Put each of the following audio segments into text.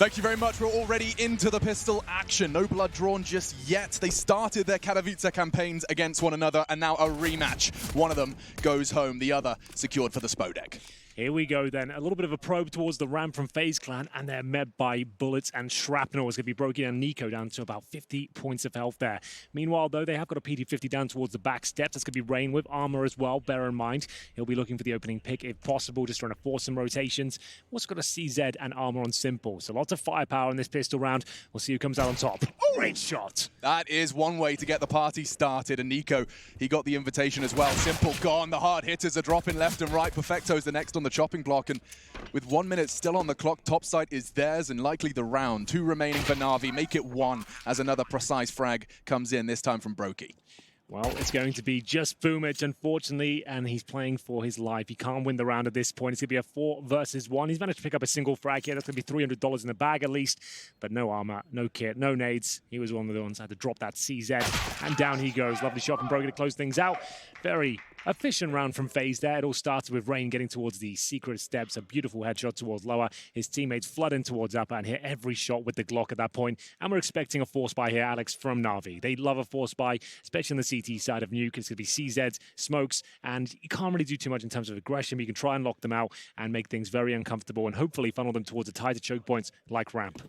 Thank you very much. We're already into the pistol action. No blood drawn just yet. They started their Katowice campaigns against one another, and now a rematch. One of them goes home, the other secured for the Spodek. Here we go then. A little bit of a probe towards the ramp from Faze clan, and they're met by bullets and shrapnel. It's going to be broken down Nico down to about 50 points of health there. Meanwhile, though, they have got a PT-50 down towards the back steps. That's going to be Rain with armor as well, bear in mind. He'll be looking for the opening pick if possible, just trying to force some rotations. Also got a CZ and armor on Simple. So lots of firepower in this pistol round. We'll see who comes out on top. Great shot. That is one way to get the party started. And Nico, he got the invitation as well. Simple gone. The hard hitters are dropping left and right. Perfecto's the next on the chopping block. And with 1 minute still on the clock, topside is theirs and likely the round. 2 remaining for Navi. Make it 1 as another precise frag comes in, this time from Brokey. Well, it's going to be just Boomich, unfortunately, and he's playing for his life. He can't win the round at this point. It's going to be a 4 versus 1. He's managed to pick up a single frag here. That's going to be $300 in the bag at least, but no armor, no kit, no nades. He was one of the ones that had to drop that CZ, and down he goes. Lovely shot from Brokey to close things out. Very efficient round from Faze there. It all started with Rain getting towards the secret steps, a beautiful headshot towards lower. His teammates flood in towards upper and hit every shot with the Glock at that point. And we're expecting a force buy here, Alex, from Navi. They love a force buy, especially on the CT side of Nuke. It's going to be CZs, smokes, and you can't really do too much in terms of aggression. But you can try and lock them out and make things very uncomfortable and hopefully funnel them towards the tighter choke points like ramp.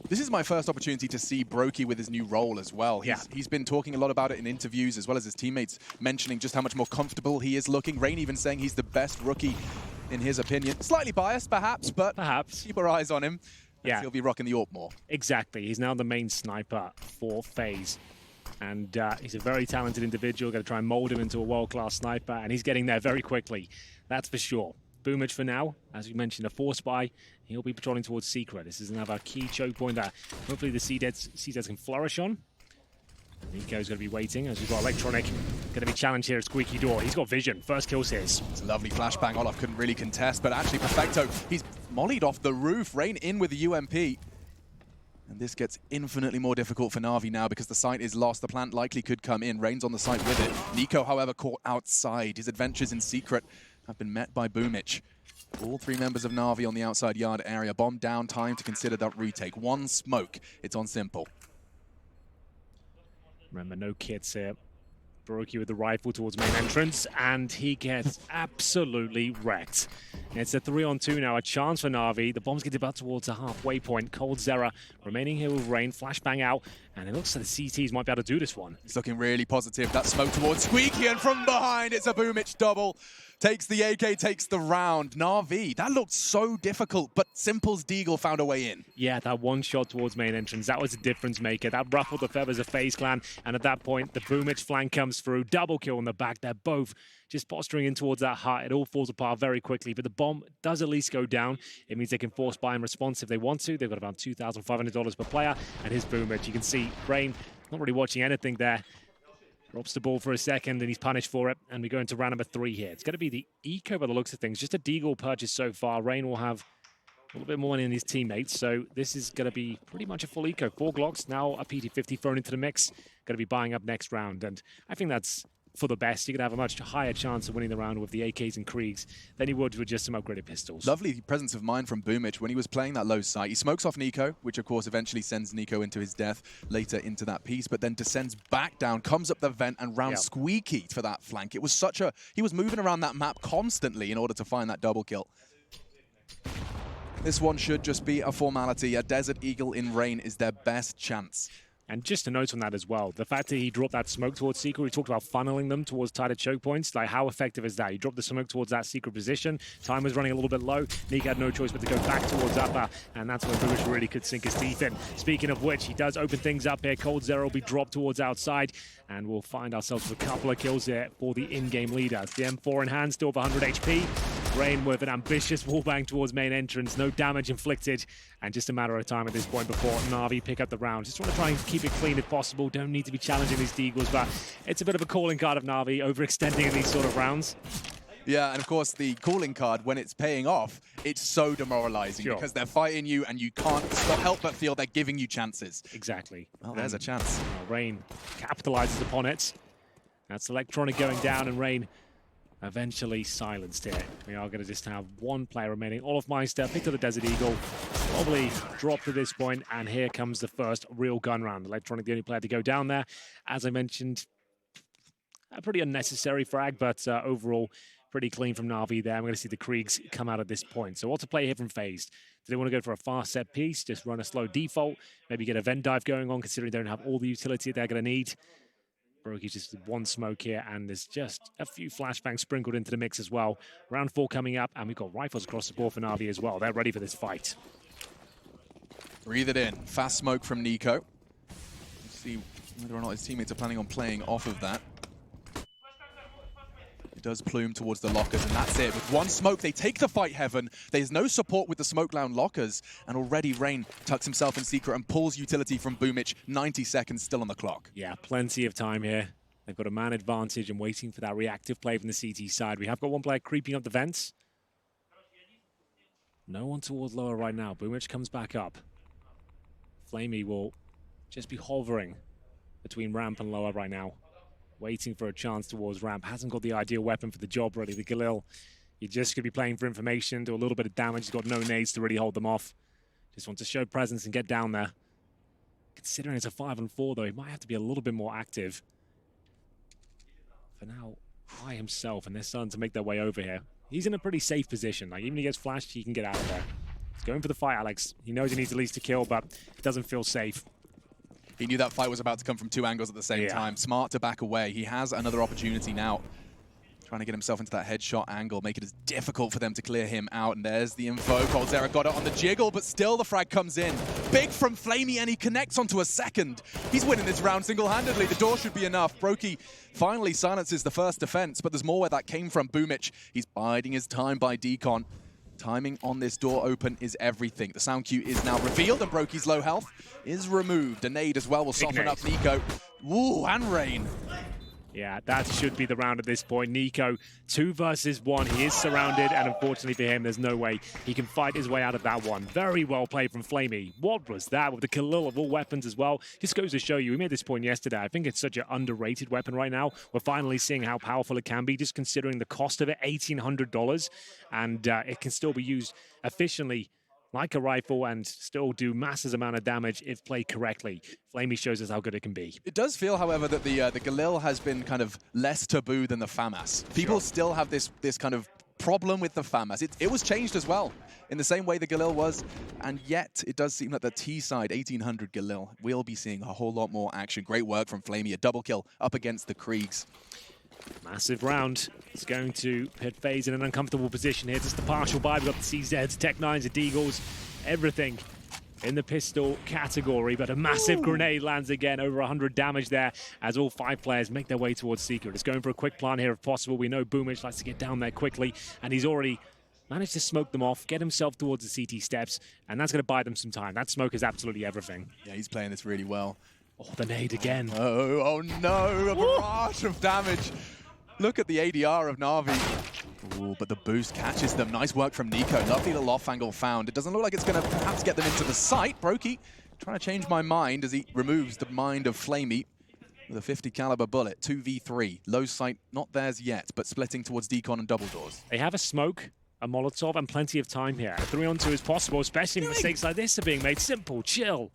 This is my first opportunity to see Brokey with his new role as well. He's been talking a lot about it in interviews, as well as his teammates mentioning just how much more comfortable he is looking. Rain even saying he's the best rookie in his opinion. Slightly biased, perhaps, but keep our eyes on him. Yeah, he'll be rocking the AWP more. Exactly. He's now the main sniper for Faze. And he's a very talented individual. Got to try and mold him into a world-class sniper, and he's getting there very quickly. That's for sure. Boomich for now, as we mentioned, a force buy. He'll be patrolling towards Secret. This is another key choke point that hopefully the CZs can flourish on. Nico's going to be waiting as we've got Electronic. Going to be challenged here at Squeaky Door. He's got vision. First kill's his. It's a lovely flashbang. Olaf couldn't really contest, but actually Perfecto, he's mollied off the roof. Rain in with the UMP. And this gets infinitely more difficult for Navi now because the site is lost. The plant likely could come in. Rain's on the site with it. Nico, however, caught outside. His adventures in Secret have been met by Boomich. All 3 members of Navi on the outside yard area. Bomb down, time to consider that retake. 1 smoke. It's on Simple. Remember, no kits here. Brokey with the rifle towards main entrance, and he gets absolutely wrecked. And it's a 3-on-2 now, a chance for Navi. The bombs get about towards the halfway point. Cold Zera remaining here with Rain, flashbang out, and it looks like the CTs might be able to do this one. It's looking really positive. That smoke towards Squeaky, and from behind, it's a Boomich double. Takes the AK, takes the round. Navi, that looked so difficult, but Simple's Deagle found a way in. Yeah, that one shot towards main entrance, that was a difference maker. That ruffled the feathers of Faze clan, and at that point, the Boomich flank comes through. Double kill in the back. They're both just posturing in towards that hut. It all falls apart very quickly, but the bomb does at least go down. It means they can force buy in response if they want to. They've got about $2,500 per player, and his Boomich, you can see Rain not really watching anything there. Drops the ball for a second, and he's punished for it. And we go into round number 3 here. It's going to be the eco by the looks of things. Just a Deagle purchase so far. Rain will have a little bit more money than his teammates. So this is going to be pretty much a full eco. 4 Glocks, now a PT-50 thrown into the mix. Going to be buying up next round. And I think that's for the best. You're going to have a much higher chance of winning the round with the AKs and Kriegs than you would with just some upgraded pistols. Lovely presence of mind from Boomich when he was playing that low sight. He smokes off Nico, which of course eventually sends Nico into his death later into that piece, but then descends back down, comes up the vent and round Squeaky for that flank. It was such a... He was moving around that map constantly in order to find that double kill. This one should just be a formality. A Desert Eagle in Rain is their best chance. And just a note on that as well, the fact that he dropped that smoke towards Secret, we talked about funneling them towards tighter choke points, like how effective is that? He dropped the smoke towards that Secret position, time was running a little bit low, Nico had no choice but to go back towards upper, and that's where Boomich really could sink his teeth in. Speaking of which, he does open things up here, Cold Zero will be dropped towards outside, and we'll find ourselves with a couple of kills here for the in-game leader. It's the M4 in hand, still with 100 HP. Rain with an ambitious wallbang towards main entrance, no damage inflicted, and just a matter of time at this point before Navi pick up the round. Just want to try and keep it clean if possible. Don't need to be challenging these Deagles, but it's a bit of a calling card of Navi, overextending in these sort of rounds. Yeah, and of course the calling card, when it's paying off, it's so demoralizing because they're fighting you and you can't help but feel they're giving you chances. Exactly. Well, there's a chance. Rain capitalizes upon it. That's Electronic going down, and Rain eventually silenced here. We are going to just have 1 player remaining. Olaf Meister picked up the Desert Eagle. Probably dropped at this point, and here comes the first real gun round. Electronic, the only player to go down there. As I mentioned, a pretty unnecessary frag, but overall, pretty clean from Navi there. I'm going to see the Kriegs come out at this point. So what to play here from Faze? Do they want to go for a fast set piece, just run a slow default, maybe get a vent dive going on, considering they don't have all the utility they're going to need? Brokey's just one smoke here, and there's just a few flashbangs sprinkled into the mix as well. Round 4 coming up, and we've got rifles across the board for Navi as well. They're ready for this fight. Breathe it in. Fast smoke from Nico. Let's see whether or not his teammates are planning on playing off of that. It does plume towards the lockers, and that's it. With one smoke, they take the fight heaven. There's no support with the smoke down lockers, and already Rain tucks himself in secret and pulls utility from Boomich. 90 seconds still on the clock. Yeah, plenty of time here. They've got a man advantage and waiting for that reactive play from the CT side. We have got one player creeping up the vents. No one towards lower right now. Boomich comes back up. Flamey will just be hovering between ramp and lower right now, waiting for a chance towards ramp. Hasn't got the ideal weapon for the job, really. The Galil, you're just going to be playing for information, do a little bit of damage. He's got no nades to really hold them off. Just wants to show presence and get down there. Considering it's a 5-on-4, though, he might have to be a little bit more active. For now, by himself, and they're starting to make their way over here. He's in a pretty safe position. Like, even if he gets flashed, he can get out of there. He's going for the fight, Alex. He knows he needs at least a kill, but it doesn't feel safe. He knew that fight was about to come from 2 angles at the same time. Smart to back away. He has another opportunity now. Trying to get himself into that headshot angle, make it as difficult for them to clear him out. And there's the info. coldzera got it on the jiggle, but still the frag comes in. Big from Flamey, and he connects onto a second. He's winning this round single-handedly. The door should be enough. Brokey finally silences the first defense, but there's more where that came from. Boomich, he's biding his time by Decon. Timing on this door open is everything. The sound cue is now revealed, and Brokey's low health is removed. A nade as well will soften up Nico. Ooh, and Rain. Yeah, that should be the round at this point. Nico, 2 versus 1. He is surrounded, and unfortunately for him, there's no way he can fight his way out of that one. Very well played from Flamey. What was that with the Khalil of all weapons as well? Just goes to show you, we made this point yesterday, I think it's such an underrated weapon right now. We're finally seeing how powerful it can be, just considering the cost of it, $1,800, and it can still be used efficiently like a rifle and still do massive amount of damage if played correctly. Flamey shows us how good it can be. It does feel, however, that the Galil has been kind of less taboo than the FAMAS. People still have this kind of problem with the FAMAS. It was changed as well, in the same way the Galil was, and yet it does seem that the T side 1800 Galil will be seeing a whole lot more action. Great work from Flamey, a double kill up against the Kriegs. Massive round. It's going to put Faze in an uncomfortable position here. Just the partial buy. We've got the CZs, Tech 9s, the Deagles, everything in the pistol category. But a massive grenade lands again, over 100 damage there as all 5 players make their way towards Secret. It's going for a quick plan here if possible. We know Boomich likes to get down there quickly, and he's already managed to smoke them off, get himself towards the CT steps, and that's going to buy them some time. That smoke is absolutely everything. Yeah, he's playing this really well. Oh, the nade again. Oh no, a barrage of damage. Look at the ADR of Navi. Ooh, but the boost catches them. Nice work from Nico. Lovely little off angle found. It doesn't look like it's going to perhaps get them into the site. Brokey trying to change my mind as he removes the mind of Flamey with a 50 caliber bullet. 2v3. Low sight, not theirs yet, but splitting towards Decon and double doors. They have a smoke, a Molotov, and plenty of time here. 3-on-2 is possible, especially when mistakes like this are being made. Simple, chill.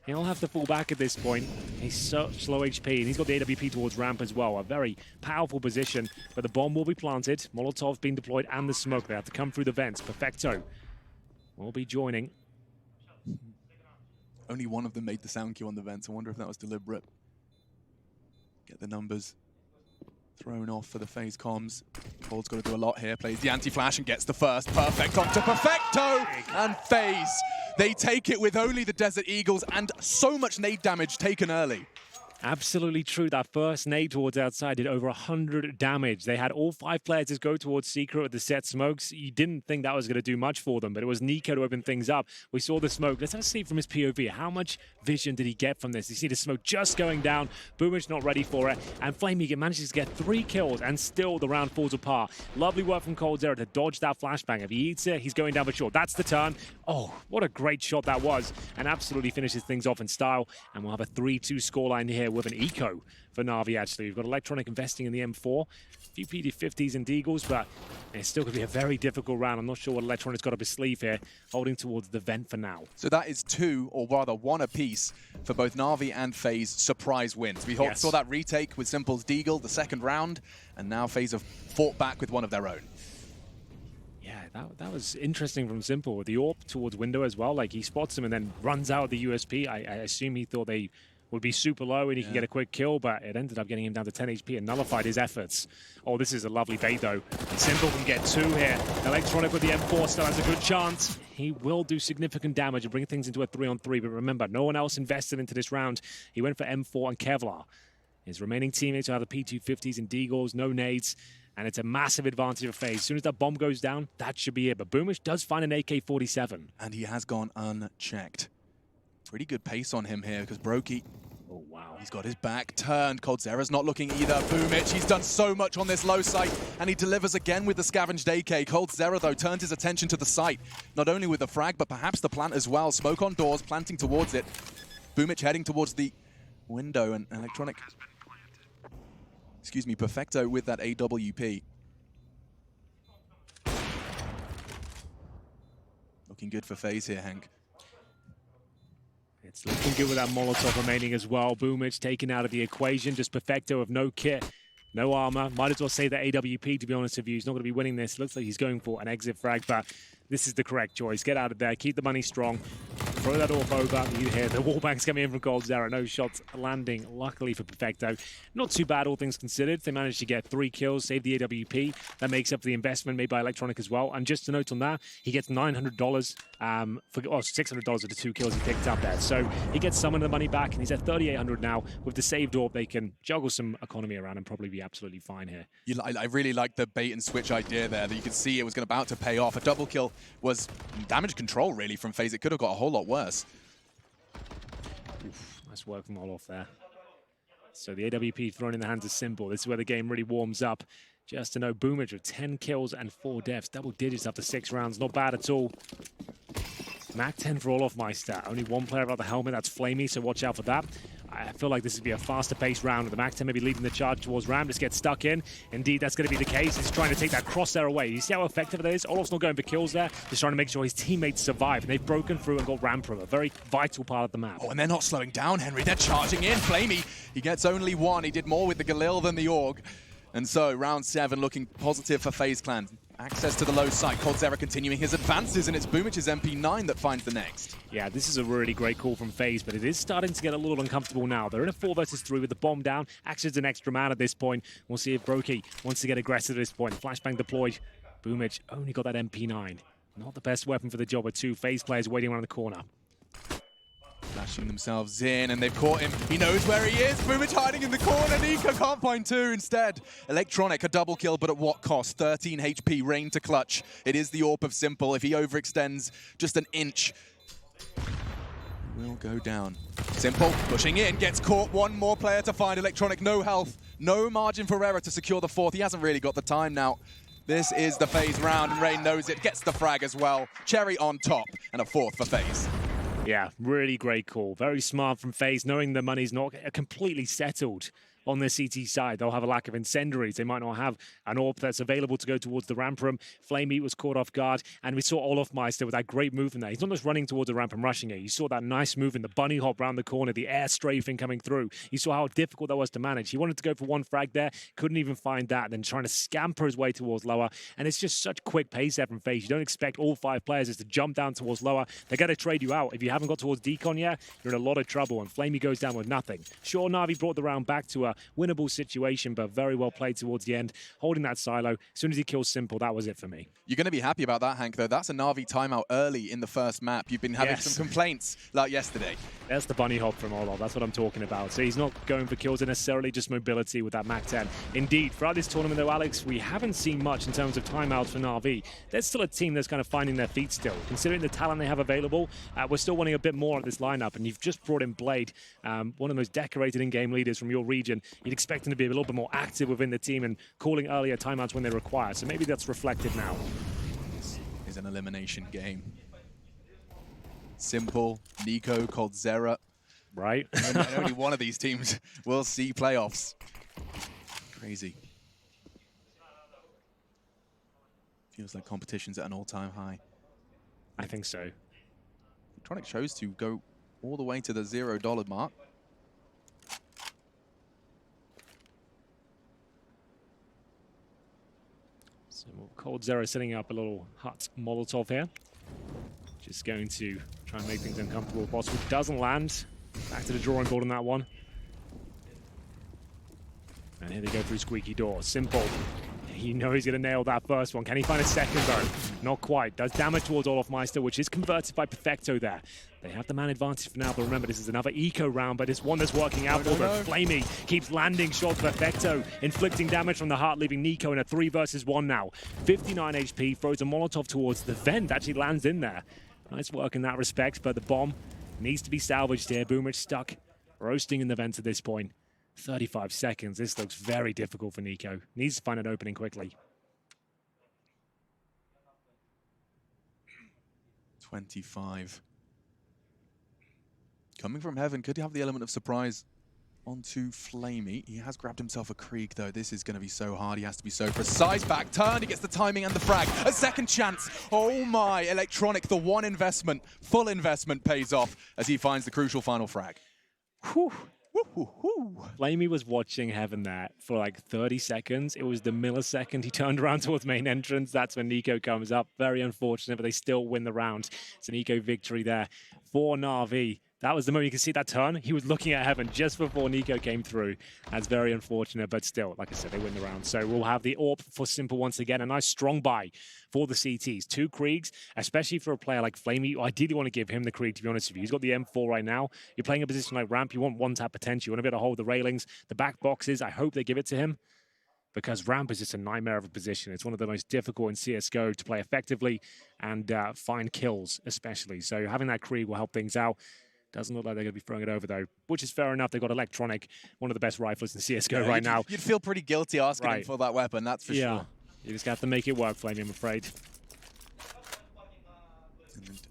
He'll have to fall back at this point. He's such low HP, and he's got the AWP towards ramp as well. A very powerful position, but the bomb will be planted. Molotov being deployed and the smoke. They have to come through the vents. Perfecto will be joining. Only one of them made the sound cue on the vents. I wonder if that was deliberate. Get the numbers thrown off for the Faze comms. Cold's got to do a lot here. Plays the anti-flash and gets the first. Perfect onto Perfecto! And Faze. They take it with only the Desert Eagles and so much nade damage taken early. Absolutely true. That first nade towards outside did over 100 damage. They had all 5 players just go towards Secret with the set smokes. You didn't think that was going to do much for them, but it was Nico to open things up. We saw the smoke. Let's have a see from his POV. How much vision did he get from this? You see the smoke just going down. Boomich not ready for it. And Flamey manages to get 3 kills, and still the round falls apart. Lovely work from coldzera to dodge that flashbang. If he eats it, he's going down for sure. That's the turn. Oh, what a great shot that was. And absolutely finishes things off in style. And we'll have a 3-2 scoreline here with an eco for Navi, actually. We've got Electronic investing in the M4, a few PD-50s and Deagles, but it's still going to be a very difficult round. I'm not sure what Electronic's got up his sleeve here, holding towards the vent for now. So that is 2, or rather 1 apiece for both Navi and Faze surprise wins. We saw that retake with Simple's Deagle the second round, and now Faze have fought back with one of their own. Yeah, that was interesting from Simple. The AWP towards window as well. Like, he spots him and then runs out the USP. I assume he thought they would be super low and he could get a quick kill, but it ended up getting him down to 10 HP and nullified his efforts. Oh, this is a lovely bait, though. Simple can get 2 here. Electronic with the M4 still has a good chance. He will do significant damage and bring things into a 3-on-3, but remember, no one else invested into this round. He went for M4 and Kevlar. His remaining teammates are the P250s and Deagles, no nades. And it's a massive advantage of Faze. As soon as that bomb goes down, that should be it. But Boomish does find an AK-47. And he has gone unchecked. Pretty good pace on him here, because Brokey, oh wow, he's got his back turned. coldzera's not looking either. Boomish, he's done so much on this low site, and he delivers again with the scavenged AK. coldzera, though, turns his attention to the site, not only with the frag, but perhaps the plant as well. Smoke on doors, planting towards it. Boomish heading towards the window, and Electronic... Excuse me, Perfecto with that AWP. Looking good for Faze here, Hank. It's looking good with that Molotov remaining as well. Boomich taken out of the equation. Just Perfecto of no kit, no armor. Might as well say that AWP, to be honest with you. He's not going to be winning this. Looks like he's going for an exit frag, but this is the correct choice. Get out of there. Keep the money strong. Throw that AWP over. You hear the wallbang's coming in from coldzera. No shots landing, luckily for Perfecto. Not too bad, all things considered. They managed to get 3 kills, save the AWP. That makes up for the investment made by Electronic as well. And just a note on that, he gets $900 for $600 of the 2 kills he picked up there. So he gets some of the money back, and he's at $3,800 now. With the saved AWP, they can juggle some economy around and probably be absolutely fine here. I really like the bait and switch idea there, that you could see it was about to pay off. A double kill was damage control, really, from Faze. It could have got a whole lot worse. Oof, nice work from Olof there. So the AWP thrown in the hands of Simple. This is where the game really warms up. Just to know, Boomage with 10 kills and 4 deaths. Double digits after 6 rounds. Not bad at all. Mac 10 for Olofmeister. Only 1 player without the helmet. That's Flamey, so watch out for that. I feel like this would be a faster-paced round with the Mac 10 maybe leading the charge towards Ram. Just gets stuck in. Indeed, that's going to be the case. He's trying to take that crosshair away. You see how effective it is? Olof's not going for kills there. Just trying to make sure his teammates survive. And they've broken through and got Ram from a very vital part of the map. Oh, and they're not slowing down, Henry. They're charging in. Flamey, he gets only 1. He did more with the Galil than the Org. And so, round 7 looking positive for FaZe Clan. Access to the low side. coldzera continuing his advances, and it's Boomich's MP9 that finds the next. Yeah, this is a really great call from Faze, but it is starting to get a little uncomfortable now. They're in a 4 versus 3 with the bomb down. Action's an extra man at this point. We'll see if Brokey wants to get aggressive at this point. Flashbang deployed. Boomich only got that MP9. Not the best weapon for the job with 2 Faze players waiting around the corner. Flashing themselves in, and they've caught him. He knows where he is. Boomich hiding in the corner. Nika can't find 2 instead. Electronic, a double kill, but at what cost? 13 HP, Rain to clutch. It is the AWP of Simple. If he overextends just an inch, he will go down. Simple pushing in, gets caught. 1 more player to find. Electronic, no health, no margin for error to secure the 4th. He hasn't really got the time now. This is the Faze round, and Rain knows it. Gets the frag as well. Cherry on top, and a 4th for Faze. Yeah, really great call. Very smart from Faze, knowing the money's not completely settled on the CT side. They'll have a lack of incendiaries. They might not have an AWP that's available to go towards the ramp room. Flamey was caught off guard, and we saw Olofmeister with that great move in there. He's not just running towards the ramp and rushing it. You saw that nice move in the bunny hop around the corner, the air strafing coming through. You saw how difficult that was to manage. He wanted to go for 1 frag there, couldn't even find that, then trying to scamper his way towards lower. And it's just such quick pace there from Faze. You don't expect all 5 players just to jump down towards lower. They're going to trade you out. If you haven't got towards decon yet, you're in a lot of trouble, and Flamey goes down with nothing. Sure, Navi brought the round back to a winnable situation, but very well played towards the end, holding that silo. As soon as he kills Simple, that was it for me. You're going to be happy about that, Hank, though. That's a Navi timeout early in the first map. You've been having some complaints like yesterday. That's the bunny hop from Olof. That's what I'm talking about. So he's not going for kills necessarily, just mobility with that Mac 10. Indeed, throughout this tournament, though, Alex, we haven't seen much in terms of timeouts for Navi. There's still a team that's kind of finding their feet still. Considering the talent they have available, we're still wanting a bit more at this lineup, and you've just brought in Blade, one of the most decorated in-game leaders from your region. You'd expect him to be a little bit more active within the team and calling earlier timeouts when they require. So maybe that's reflected now. This is an elimination game. Simple, Nico, coldzera. Right? And only one of these teams will see playoffs. Crazy. Feels like competition's at an all-time high. I think so. Electronic chose to go all the way to the $0 mark. So Cold Zero setting up a little hut Molotov here. Just going to try and make things uncomfortable if possible. Doesn't land. Back to the drawing board on that one. And here they go through Squeaky Door. Simple. You know he's going to nail that first one. Can he find a second, though? Not quite. Does damage towards Olofmeister, which is converted by Perfecto there. They have the man advantage for now, but remember, this is another eco round, but it's one that's working out for them. Flamey keeps landing shots. Perfecto inflicting damage from the heart, leaving Nico in a 3 versus 1 now. 59 HP, throws a Molotov towards the vent, actually lands in there. Nice work in that respect, but the bomb needs to be salvaged here. Boomerich stuck, roasting in the vent at this point. 35 seconds. This looks very difficult for Nico. Needs to find an opening quickly. 25. Coming from heaven, could he have the element of surprise onto Flamey? He has grabbed himself a Krieg, though. This is going to be so hard. He has to be so precise. Back turn. He gets the timing and the frag. A second chance. Oh my. Electronic, the one investment, full investment pays off as he finds the crucial final frag. Whew. Flamey was watching heaven there for like 30 seconds. It was the millisecond he turned around towards main entrance. That's when Nico comes up. Very unfortunate, but they still win the round. It's an Nico victory there for Navi. That was the moment you can see that turn. He was looking at heaven just before Nico came through. That's very unfortunate, but still, like I said, they win the round. So we'll have the AWP for Simple once again. A nice strong buy for the CTs. 2 Kriegs, especially for a player like Flamey. You ideally want to give him the Krieg, to be honest with you. He's got the M4 right now. You're playing a position like ramp. You want one-tap potential. You want to be able to hold the railings, the back boxes. I hope they give it to him, because ramp is just a nightmare of a position. It's one of the most difficult in CSGO to play effectively and find kills, especially. So having that Krieg will help things out. Doesn't look like they're going to be throwing it over, though, which is fair enough. They've got Electronic, one of the best riflers in CSGO right now. You'd feel pretty guilty asking him for that weapon, that's for sure. You just have to make it work, Flamey, I'm afraid. And it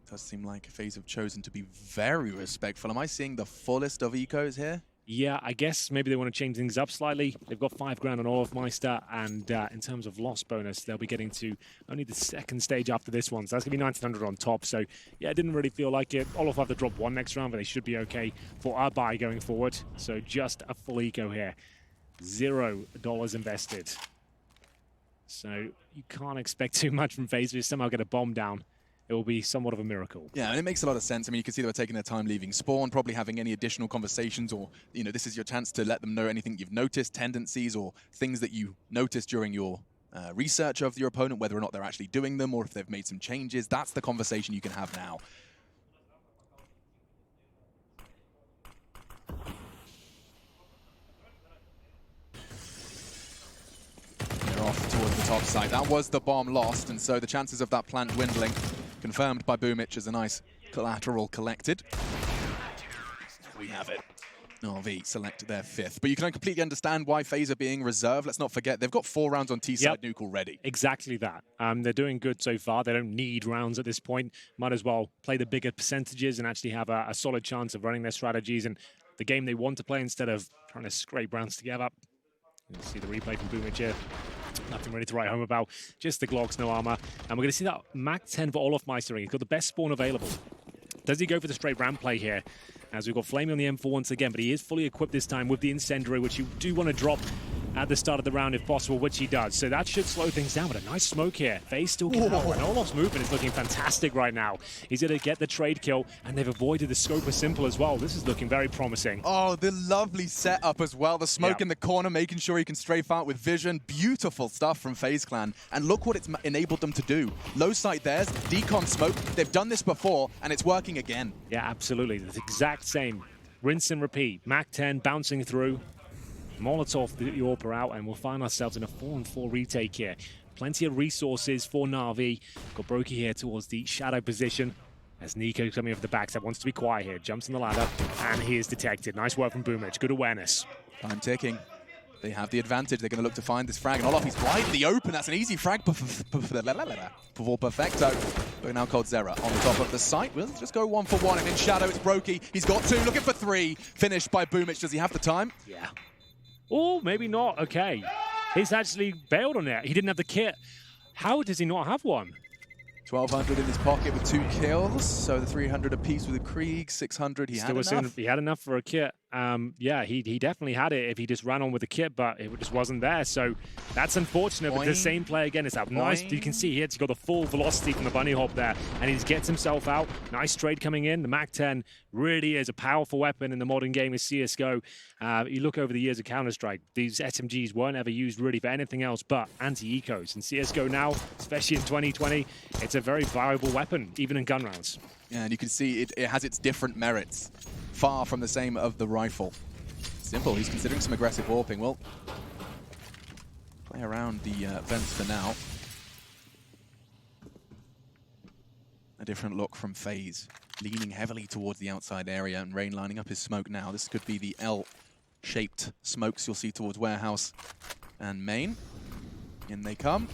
does seem like Faze have chosen to be very respectful. Am I seeing the fullest of ecos here? Yeah, I guess maybe they want to change things up slightly. They've got 5 grand on Olofmeister, and in terms of loss bonus, they'll be getting to only the second stage after this one. So that's going to be 1900 on top. So, yeah, it didn't really feel like it. Olof have to drop 1 next round, but they should be okay for our buy going forward. So just a full eco here. $0 invested. So you can't expect too much from Faze. If you somehow get a bomb down, it will be somewhat of a miracle. Yeah, and it makes a lot of sense. I mean, you can see they were taking their time leaving spawn, probably having any additional conversations, or, you know, this is your chance to let them know anything you've noticed, tendencies, or things that you noticed during your research of your opponent, whether or not they're actually doing them, or if they've made some changes. That's the conversation you can have now. They're off towards the top side. That was the bomb lost, and so the chances of that plant dwindling confirmed by Boomerich as a nice collateral collected. We have it. Navi select their 5th. But you can completely understand why Faze are being reserved. Let's not forget, they've got 4 rounds on T-side Nuke already. Exactly that. They're doing good so far. They don't need rounds at this point. Might as well play the bigger percentages and actually have a solid chance of running their strategies and the game they want to play instead of trying to scrape rounds together. You'll see the replay from Boomerich here. Nothing really to write home about. Just the Glocks, no armor. And we're going to see that Mac 10 for Olofmeister. He's got the best spawn available. Does he go for the straight ramp play here? As we've got Flamey on the M4 once again, but he is fully equipped this time with the Incendiary, which you do want to drop at the start of the round if possible, which he does. So that should slow things down, but a nice smoke here. Faze still can out, and Olof's movement is looking fantastic right now. He's going to get the trade kill, and they've avoided the scope of Simple as well. This is looking very promising. Oh, the lovely setup as well. The smoke in the corner, making sure he can strafe out with vision. Beautiful stuff from Faze Clan. And look what it's enabled them to do. Low sight theirs, decon smoke. They've done this before, and it's working again. Yeah, absolutely. The exact same. Rinse and repeat. Mac 10 bouncing through. Molotov the AWP out, and we'll find ourselves in a 4-on-4 retake here. Plenty of resources for Navi. Got Brokey here towards the shadow position. As Nico coming over the backside, wants to be quiet here. Jumps on the ladder, and he is detected. Nice work from Boomerich. Good awareness. Time ticking. They have the advantage. They're going to look to find this frag. And Olof, he's wide in the open. That's an easy frag for Perfecto. But now Coldzera on the top of the site. We'll just go 1 for 1. And in shadow, it's Brokey. He's got 2, looking for 3. Finished by Boomich. Does he have the time? Yeah. Oh, maybe not. Okay. He's actually bailed on it. He didn't have the kit. How does he not have one? 1,200 in his pocket with 2 kills. So the 300 apiece with the Krieg, 600. He had enough. He had enough for a kit. Yeah, he definitely had it if he just ran on with the kit, but it just wasn't there. So that's unfortunate. Boing. But the same play again is out. Nice. You can see he's got the full velocity from the bunny hop there, and he just gets himself out. Nice trade coming in. The MAC-10 really is a powerful weapon in the modern game of CSGO. You look over the years of Counter-Strike, these SMGs weren't ever used really for anything else but anti-ecos. And CSGO now, especially in 2020, it's a very viable weapon, even in gun rounds. Yeah, and you can see it has its different merits. Far from the same of the rifle. Simple, he's considering some aggressive warping. Well, play around the vents for now. A different look from Faze, leaning heavily towards the outside area, and Rain lining up his smoke now. This could be the L-shaped smokes you'll see towards warehouse and main. In they come.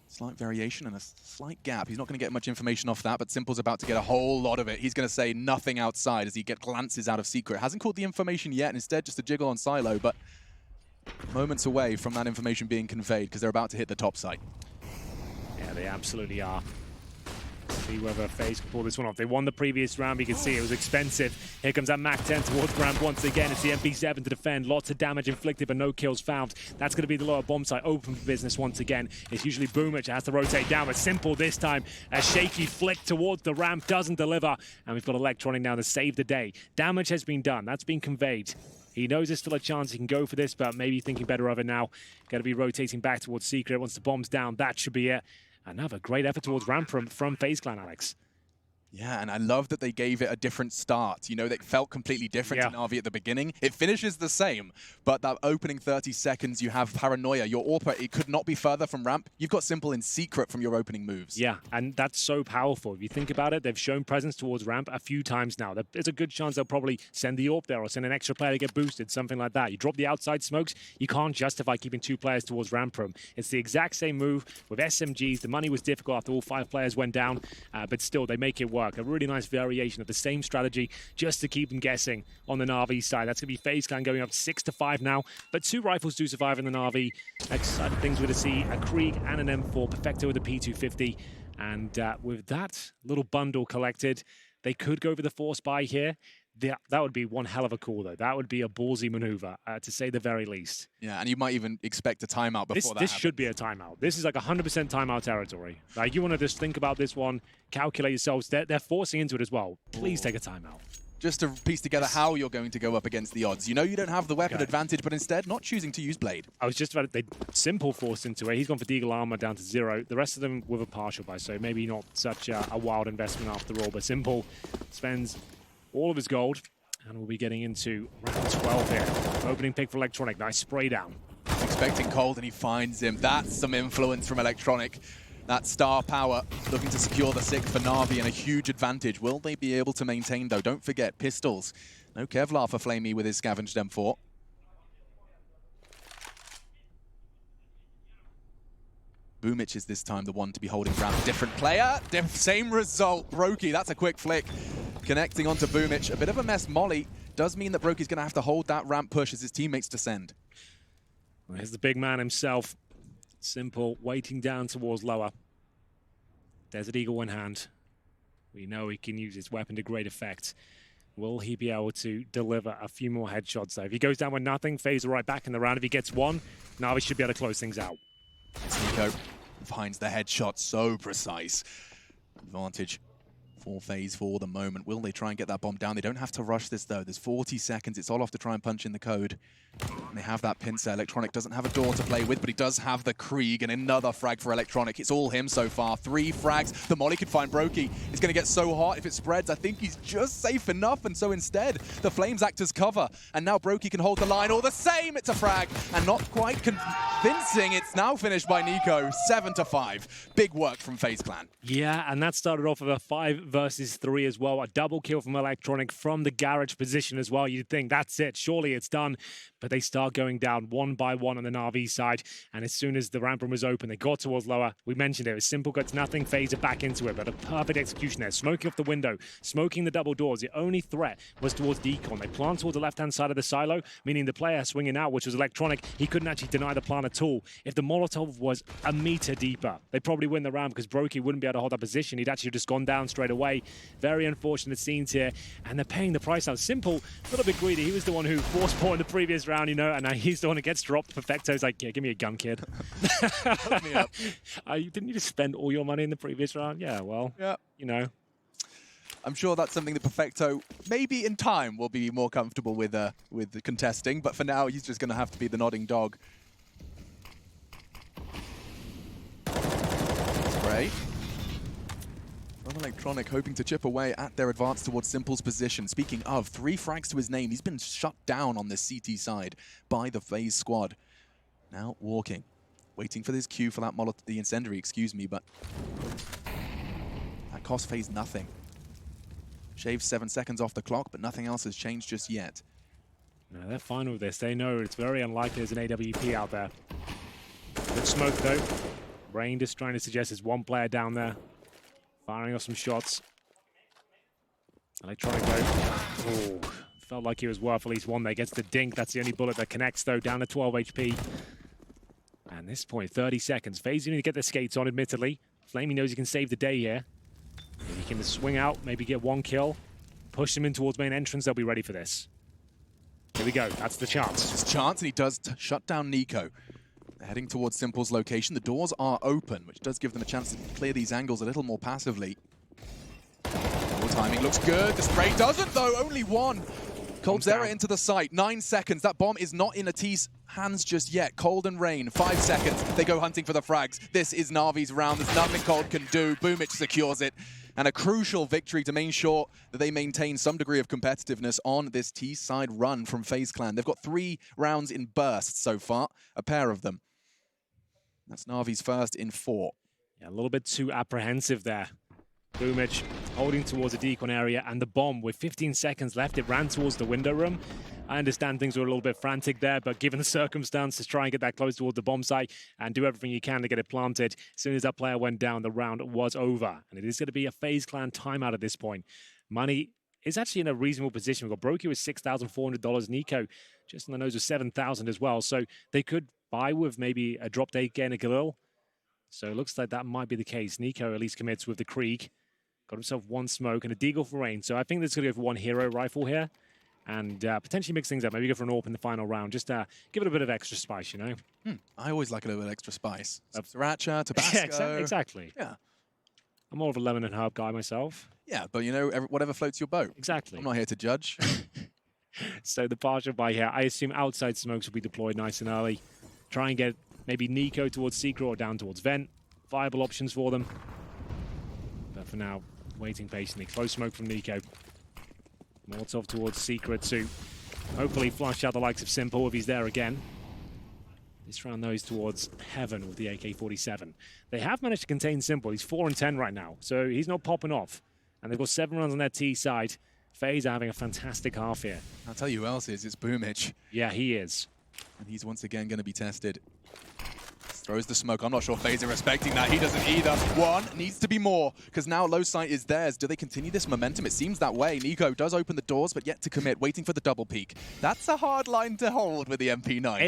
Slight variation and a slight gap. He's not going to get much information off that, but Simple's about to get a whole lot of it. He's going to say nothing outside as he glances out of secret. Hasn't caught the information yet, and instead just a jiggle on silo, but moments away from that information being conveyed because they're about to hit the top site. Yeah, they absolutely are. See whether Faze can pull this one off. They won the previous round. You can see it was expensive. Here comes that MAC-10 towards Ramp once again. It's the MP7 to defend. Lots of damage inflicted, but no kills found. That's going to be the lower bomb site open for business once again. It's usually Boomich that has to rotate down, but Simple this time. A shaky flick towards the ramp doesn't deliver. And we've got Electronic now to save the day. Damage has been done. That's been conveyed. He knows there's still a chance he can go for this, but maybe thinking better of it now. Got to be rotating back towards Secret. Once the bomb's down, that should be it. Another great effort towards ramp from FaZe Clan, Alex. Yeah, and I love that they gave it a different start. You know, they felt completely different to Navi at the beginning. It finishes the same, but that opening 30 seconds, you have Paranoia. Your AWP, it could not be further from ramp. You've got Simple in secret from your opening moves. Yeah, and that's so powerful. If you think about it, they've shown presence towards ramp a few times now. There's a good chance they'll probably send the AWP there or send an extra player to get boosted, something like that. You drop the outside smokes, you can't justify keeping 2 players towards ramp room. It's the exact same move with SMGs. The money was difficult after all 5 players went down, but still, they make it work. A really nice variation of the same strategy just to keep them guessing on the Navi side. That's going to be FaZe Clan going up 6-5 now, but 2 rifles do survive in the Navi. Next side of things, we're to see a Krieg and an M4, Perfecto with a P250, and with that little bundle collected, they could go for the force buy here. That would be one hell of a call, though. That would be a ballsy maneuver, to say the very least. Yeah, and you might even expect a timeout before this should be a timeout. This is like 100% timeout territory. Like, you want to just think about this one, calculate yourselves. They're forcing into it as well. Please take a timeout. Just to piece together how you're going to go up against the odds. You know you don't have the weapon advantage, but instead not choosing to use Blade. I was just about to, Simple forced into it. He's gone for Deagle Armor down to 0. The rest of them with a partial buy, so maybe not such a wild investment after all. But Simple spends all of his gold. And we'll be getting into round 12 here. Opening pick for Electronic. Nice spray down. He's expecting cold and he finds him. That's some influence from Electronic. That star power looking to secure the 6 for Navi and a huge advantage. Will they be able to maintain though? Don't forget, pistols. No Kevlar for Flamey with his scavenged M4. Boomich is this time the one to be holding ground. Different player, same result. Brokey, that's a quick flick. Connecting onto Boomich. A bit of a mess. Molly does mean that Brokey's going to have to hold that ramp push as his teammates descend. Well, here's the big man himself. Simple, waiting down towards lower. Desert Eagle in hand. We know he can use his weapon to great effect. Will he be able to deliver a few more headshots, though? If he goes down with nothing, FaZe right back in the round. If he gets one, Navi should be able to close things out. Nico finds the headshot so precise. Advantage for FaZe for the moment. Will they try and get that bomb down? They don't have to rush this, though. There's 40 seconds. It's all off to try and punch in the code. And they have that pincer. Electronic doesn't have a door to play with, but he does have the Krieg and another frag for Electronic. It's all him so far. 3 frags. The Molly could find Brokey. It's going to get so hot if it spreads. I think he's just safe enough, and so instead, the Flames act as cover. And now Brokey can hold the line. All the same, it's a frag. And not quite convincing. It's now finished by Nico. 7-5. Big work from FaZe Clan. Yeah, and that started off with a 5 versus 3 as well. A double kill from Electronic from the garage position as well. You'd think that's it. Surely it's done. But they start going down one by one on the Navi side. And as soon as the ramp room was open, they got towards lower. We mentioned it was simple cuts, nothing. Faze back into it, but a perfect execution there. Smoking off the window, smoking the double doors. The only threat was towards Decon. They plant towards the left-hand side of the silo, meaning the player swinging out, which was Electronic. He couldn't actually deny the plant at all. If the Molotov was a meter deeper, they probably win the round because Brokey wouldn't be able to hold that position. He'd actually just gone down straight away. Very unfortunate scenes here, and they're paying the price out. Simple, a little bit greedy. He was the one who forced Port in the previous round, you know, and now he's the one that gets dropped. Perfecto's like, yeah, give me a gun, kid. Hook me up. Didn't you just spend all your money in the previous round? Yeah, well, yeah. You know. I'm sure that's something that Perfecto, maybe in time, will be more comfortable with the contesting, but for now, he's just going to have to be the nodding dog. Spray. Well, Electronic hoping to chip away at their advance towards Simple's position. Speaking of, 3 frags to his name. He's been shut down on this CT side by the FaZe squad. Now walking, waiting for this cue for that the incendiary, excuse me, but that cost FaZe nothing. Shaves 7 seconds off the clock, but nothing else has changed just yet. No, they're fine with this. They know it's very unlikely there's an AWP out there. Good smoke, though. Rain just trying to suggest there's one player down there. Firing off some shots. Electronic, though. Ooh, felt like he was worth at least one there. Gets the dink. That's the only bullet that connects, though, down to 12 HP. And this point, 30 seconds. FaZe need to get their skates on, admittedly. Flamey knows he can save the day here. If he can swing out, maybe get 1 kill, push them in towards main entrance, they'll be ready for this. Here we go. That's the chance. His chance, and he does shut down Nico. They're heading towards Simple's location. The doors are open, which does give them a chance to clear these angles a little more passively. More timing looks good. The spray doesn't, though. Only 1. Coldzera into the site. 9 seconds. That bomb is not in At's hands just yet. Cold and Rain. 5 seconds. They go hunting for the frags. This is Navi's round. There's nothing Cold can do. Boomich secures it. And a crucial victory to make sure that they maintain some degree of competitiveness on this T-side run from FaZe Clan. They've got 3 rounds in bursts so far. A pair of them. That's Navi's first in 4. Yeah, a little bit too apprehensive there. Boomich holding towards the decon area, and the bomb with 15 seconds left, it ran towards the window room. I understand things were a little bit frantic there, but given the circumstances, try and get that close towards the bomb site and do everything you can to get it planted. As soon as that player went down, the round was over. And it is going to be a FaZe Clan timeout at this point. Money is actually in a reasonable position. We've got Brokey with $6,400, Nico just on the nose with 7,000 as well. So they could buy with maybe a drop day again, a Galil. So it looks like that might be the case. Nico at least commits with the Krieg. Got himself 1 smoke and a Deagle for Rain. So I think there's going to go for 1 hero rifle here. And potentially mix things up. Maybe go for an AWP in the final round. Just give it a bit of extra spice, you know? I always like a little bit extra spice. Sriracha, Tabasco. Yeah, exactly. Yeah. I'm more of a lemon and herb guy myself. Yeah, but you know, whatever floats your boat. Exactly. I'm not here to judge. So the partial buy here, I assume outside smokes will be deployed nice and early. Try and get maybe Nico towards Secret or down towards Vent. Viable options for them. But for now, waiting patiently. Close smoke from Nico. Molotov towards Secret to hopefully flush out the likes of Simple if he's there again. This round, though, is towards Heaven with the AK-47. They have managed to contain Simple. He's 4 and 10 right now, so he's not popping off. And they've got 7 runs on their T side. FaZe are having a fantastic half here. I'll tell you who else is. It's Boomich. Yeah, he is. And he's once again going to be tested. Throws the smoke. I'm not sure FaZe are respecting that. He doesn't either. 1 needs to be more, because now low sight is theirs. Do they continue this momentum? It seems that way. Nico does open the doors, but yet to commit, waiting for the double peek. That's a hard line to hold with the MP9.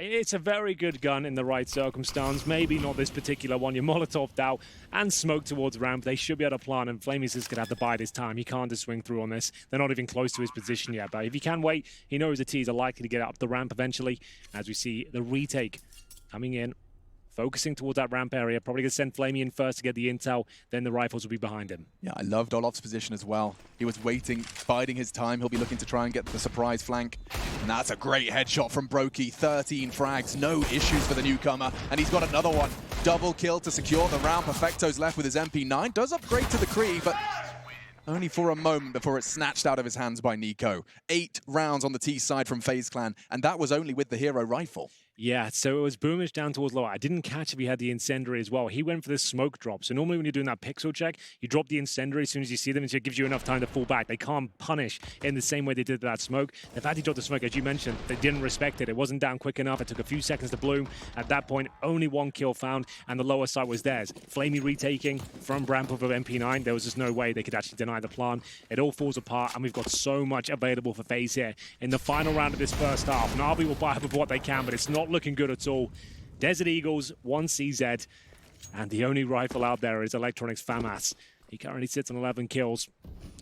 It's a very good gun in the right circumstance. Maybe not this particular one. You're Molotov'd out and smoke towards ramp. They should be able to plant, and Flamey's just going to have to buy this time. He can't just swing through on this. They're not even close to his position yet, but if he can wait, he knows the T's are likely to get up the ramp eventually, as we see the retake coming in. Focusing towards that ramp area, probably going to send Flamey in first to get the intel, then the rifles will be behind him. Yeah, I love Dolof's position as well. He was waiting, biding his time. He'll be looking to try and get the surprise flank. And that's a great headshot from Brokey. 13 frags, no issues for the newcomer. And he's got another one. Double kill to secure the round. Perfecto's left with his MP9. Does upgrade to the Krieg, but only for a moment before it's snatched out of his hands by Nico. 8 rounds on the T side from FaZe Clan, and that was only with the hero rifle. Yeah, so it was Boomich down towards lower. I didn't catch if he had the incendiary as well. He went for the smoke drop. So normally when you're doing that pixel check, you drop the incendiary as soon as you see them, and so it gives you enough time to fall back. They can't punish in the same way they did that smoke. The fact he dropped the smoke, as you mentioned, they didn't respect it. It wasn't down quick enough. It took a few seconds to bloom. At that point, only one kill found, and the lower side was theirs. Flamey retaking from Bramp of MP9. There was just no way they could actually deny the plan. It all falls apart, and we've got so much available for Faze here. In the final round of this first half, Navi will buy up with what they can, but it's not looking good at all. Desert Eagles, 1 CZ, and the only rifle out there is Electronic's FAMAS. He currently sits on 11 kills.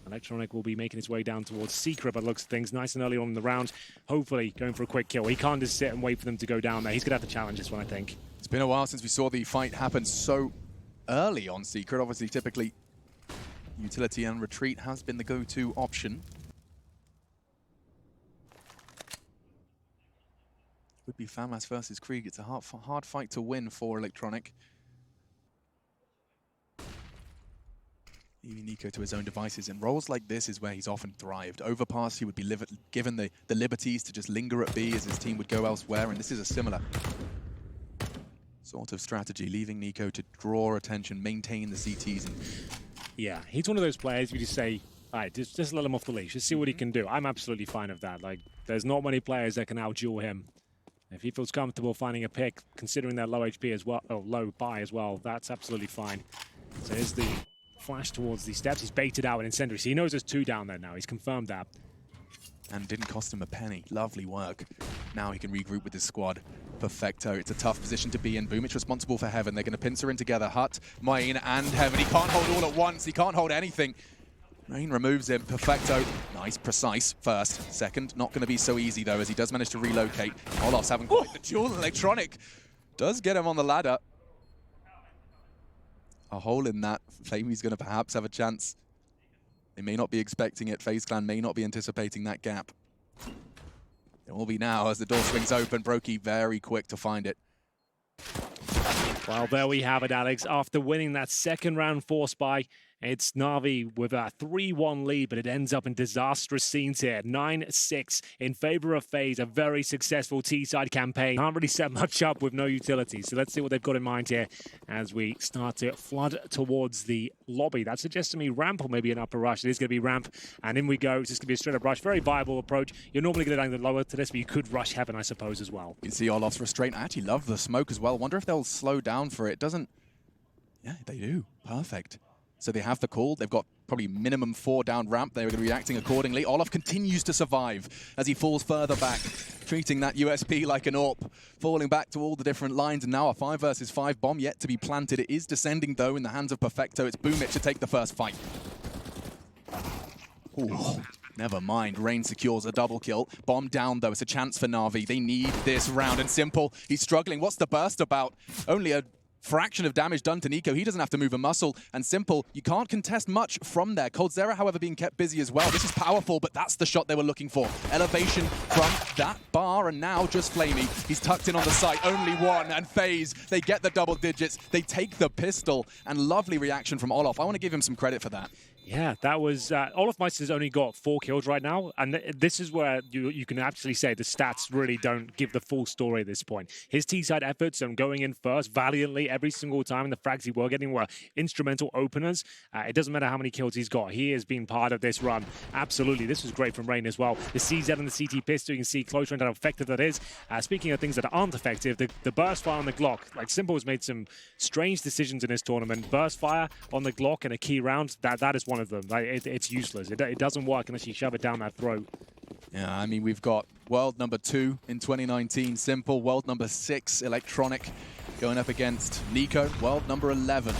Electronic will be making his way down towards Secret, but looks at things nice and early on in the round. Hopefully going for a quick kill. He can't just sit and wait for them to go down there. He's going to have to challenge this one, I think. It's been a while since we saw the fight happen so early on Secret. Obviously, typically, utility and retreat has been the go-to option. Would be FAMAS versus Krieg. It's a hard fight to win for Electronic. Leaving Nico to his own devices. In roles like this is where he's often thrived. Overpass, he would be given the liberties to just linger at B as his team would go elsewhere, and this is a similar sort of strategy, leaving Nico to draw attention, maintain the CTs. And yeah, he's one of those players you just say, all right, just let him off the leash. Just see what he can do. I'm absolutely fine with that. Like, there's not many players that can out-duel him. If he feels comfortable finding a pick, considering their low HP as well, or low buy as well, that's absolutely fine. So here's the flash towards the steps. He's baited out an incendiary. So he knows there's 2 down there now. He's confirmed that. And didn't cost him a penny. Lovely work. Now he can regroup with his squad. Perfecto. It's a tough position to be in. Boomich responsible for Heaven. They're going to pincer in together. Hut, Main, and Heaven. He can't hold all at once. He can't hold anything. Rain removes him. Perfecto. Nice, precise first. Second, not going to be so easy, though, as he does manage to relocate. Olof's having quite the duel. Electronic does get him on the ladder. A hole in that. Flamey's going to perhaps have a chance. They may not be expecting it. FaZe Clan may not be anticipating that gap. It will be now as the door swings open. Brokey very quick to find it. Well, there we have it, Alex. After winning that second round force buy, it's Navi with a 3-1 lead, but it ends up in disastrous scenes here. 9-6 in favor of Faze, a very successful T-side campaign. Can't really set much up with no utility, so let's see what they've got in mind here as we start to flood towards the lobby. That suggests to me ramp or maybe an upper rush. It is going to be ramp, and in we go. It's just going to be a straight-up rush. Very viable approach. You're normally going to down the lower to this, but you could rush Heaven, I suppose, as well. You can see Olof's restraint. I actually love the smoke as well. Wonder if they'll slow down for it. Doesn't... Yeah, they do. Perfect. So they have the call. They've got probably minimum 4 down ramp. They're going to be reacting accordingly. Olof continues to survive as he falls further back, treating that USP like an AWP, falling back to all the different lines. And now a 5 versus 5 bomb yet to be planted. It is descending, though, in the hands of Perfecto. It's Boomich to take the first fight. Ooh, never mind. Rain secures a double kill. Bomb down, though. It's a chance for Navi. They need this round. And Simple, he's struggling. What's the burst about? Only a fraction of damage done to Nico. He doesn't have to move a muscle. And Simple, you can't contest much from there. Coldzera, however, being kept busy as well. This is powerful, but that's the shot they were looking for. Elevation from that bar, and now just Flamey. He's tucked in on the site. Only one, and Faze, they get the double digits. They take the pistol, and lovely reaction from Olof. I want to give him some credit for that. Yeah, that was... Olaf Meister's only got 4 kills right now, and this is where you can actually say the stats really don't give the full story at this point. His T-side efforts and going in first valiantly every single time, and the frags he were getting were instrumental openers. It doesn't matter how many kills he's got. He has been part of this run. Absolutely. This was great from Rain as well. The CZ and the CT pistol, you can see close range how effective that is. Speaking of things that aren't effective, the burst fire on the Glock. Like, Simple has made some strange decisions in this tournament. Burst fire on the Glock in a key round, that is one of them. Like, it's useless. It doesn't work unless you shove it down that throat. Yeah, I mean, we've got world number 2 in 2019, Simple. World number 6, Electronic, going up against Nico, world number 11.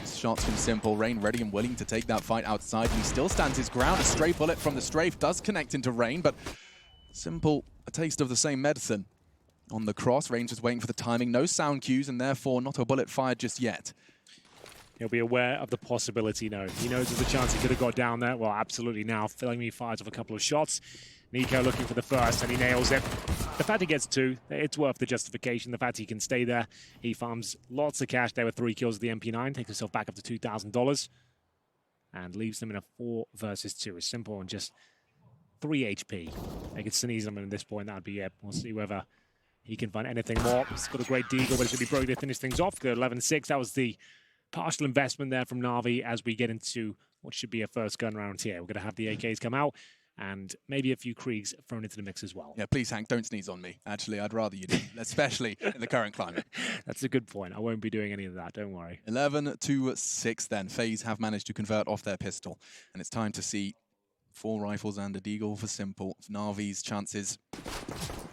Shots from Simple. Rain ready and willing to take that fight outside. And he still stands his ground. A stray bullet from the strafe does connect into Rain, but Simple, a taste of the same medicine. On the cross, Rain's just waiting for the timing. No sound cues, and therefore not a bullet fired just yet. He'll be aware of the possibility now. He knows there's a chance he could have got down there. Well, absolutely now. Flamey fires off a couple of shots. Nico looking for the first, and he nails it. The fact he gets 2, it's worth the justification. The fact he can stay there. He farms lots of cash there with 3 kills at the MP9. Takes himself back up to $2,000. And leaves them in a 4 versus 2. It's simple and just 3 HP. They could sneeze him at this point, that would be it. We'll see whether he can find anything more. He's got a great deagle, but it's going to be broke to finish things off. Good 11-6. That was the partial investment there from Navi as we get into what should be a first gun round here. We're going to have the AKs come out and maybe a few Kriegs thrown into the mix as well. Yeah, please, Hank, don't sneeze on me. Actually, I'd rather you didn't, especially in the current climate. That's a good point. I won't be doing any of that, don't worry. 11-6 then. Faze have managed to convert off their pistol, and it's time to see 4 rifles and a deagle for Simple. Navi's chances.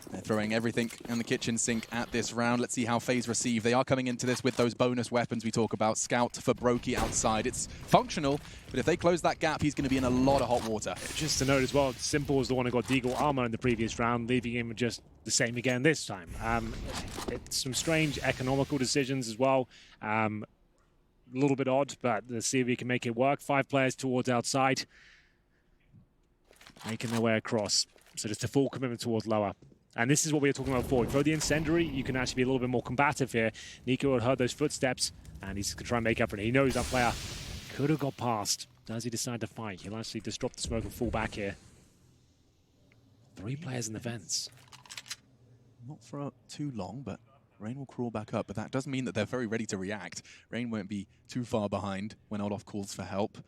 They're throwing everything in the kitchen sink at this round. Let's see how Faze receive. They are coming into this with those bonus weapons we talk about. Scout for Brokey outside. It's functional, but if they close that gap, he's going to be in a lot of hot water. Just to note as well, Simple was the one who got deagle armor in the previous round, leaving him just the same again this time. It's some strange economical decisions as well. A little bit odd, but let's see if we can make it work. 5 players towards outside, making their way across. So just a full commitment towards lower. And this is what we were talking about before. Throw the incendiary, you can actually be a little bit more combative here. Nico had heard those footsteps, and he's going to try and make up for it. He knows that player could have got past. Does he decide to fight? He'll actually just drop the smoke and fall back here. 3 players in the vents. Not for too long, but Rain will crawl back up. But that does mean that they're very ready to react. Rain won't be too far behind when Olaf calls for help.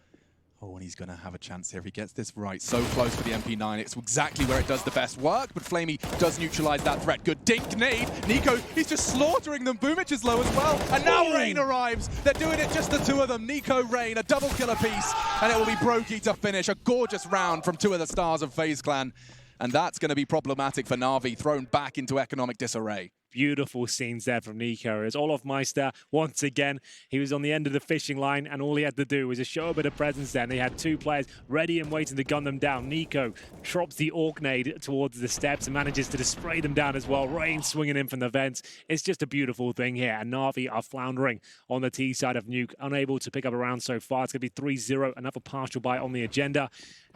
Oh, and he's going to have a chance here if he gets this right. So close for the MP9. It's exactly where it does the best work, but Flamey does neutralize that threat. Good dink nade. Nico, he's just slaughtering them. Boomich is low as well. And now Rain arrives. They're doing it just the 2 of them. Nico, Rain, a double kill apiece. And it will be Brokey to finish. A gorgeous round from 2 of the stars of FaZe Clan. And that's going to be problematic for Navi, thrown back into economic disarray. Beautiful scenes there from Nico. As Olaf Meister, once again, he was on the end of the fishing line, and all he had to do was just show a bit of presence there. And they had 2 players ready and waiting to gun them down. Nico drops the Orc nade towards the steps and manages to just spray them down as well. Rain swinging in from the vents. It's just a beautiful thing here. And Navi are floundering on the T side of Nuke, unable to pick up a round so far. It's going to be 3-0, another partial bite on the agenda.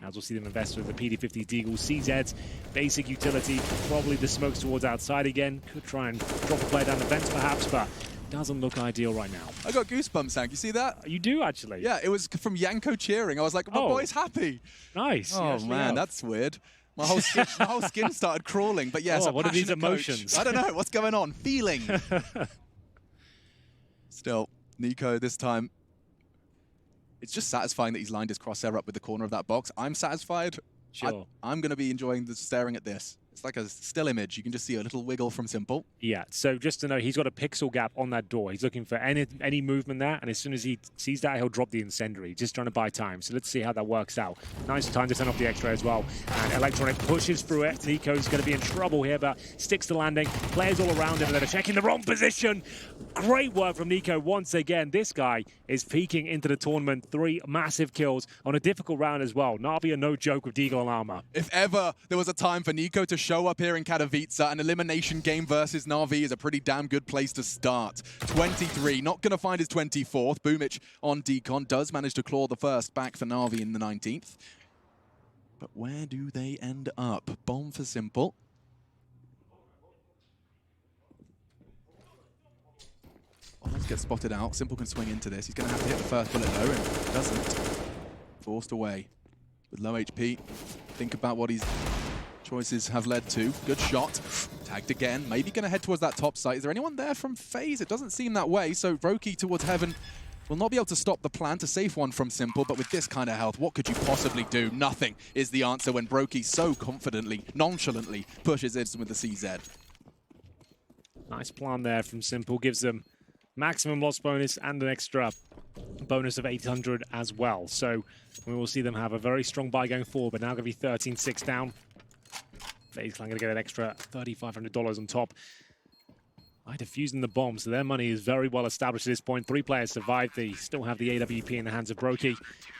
As we'll see them invest with the PD-50 Deagle, CZs, basic utility, probably the smokes towards outside again. Could try and drop a player down the vents perhaps, but doesn't look ideal right now. I got goosebumps, Hank. You see that? You do, actually. Yeah, it was from Yanko cheering. I was like, my boy's happy. Nice. Oh, man, that's weird. My whole skin started crawling. But yes, what are these emotions? Coach. I don't know. What's going on? Feeling. Still, Nico this time. It's just satisfying that he's lined his crosshair up with the corner of that box. I'm satisfied. Sure. I'm going to be enjoying staring at this. It's like a still image. You can just see a little wiggle from Simple. Yeah, so just to know, he's got a pixel gap on that door. He's looking for any movement there, and as soon as he sees that, he'll drop the incendiary. Just trying to buy time. So let's see how that works out. Nice time to turn off the X-ray as well. And Electronic pushes through it. Nico's going to be in trouble here, but sticks to landing. Players all around him that are checking the wrong position. Great work from Nico once again. This guy is peaking into the tournament. 3 massive kills on a difficult round as well. Navi are no joke with Deagle and Armor. If ever there was a time for Nico to show up here in Katowice, an elimination game versus Navi is a pretty damn good place to start. 23, not going to find his 24th. Boomich on Decon does manage to claw the first back for Navi in the 19th. But where do they end up? Bomb for Simple. Oh, let's get spotted out. Simple can swing into this. He's going to have to hit the first bullet though, and doesn't. Forced away with low HP. Think about what his choices have led to. Good shot. Tagged again. Maybe going to head towards that top site. Is there anyone there from FaZe? It doesn't seem that way. So Brokey towards Heaven will not be able to stop the plan to save one from Simple, but with this kind of health, what could you possibly do? Nothing is the answer when Brokey so confidently, nonchalantly pushes in with the CZ. Nice plan there from Simple. Gives them maximum loss bonus and an extra bonus of 800 as well. So we will see them have a very strong buy going forward, but now going to be 13-6 down. FaZe Clan going to get an extra $3,500 on top. By defusing the bomb, so their money is very well established at this point. 3 players survived. They still have the AWP in the hands of Brokey.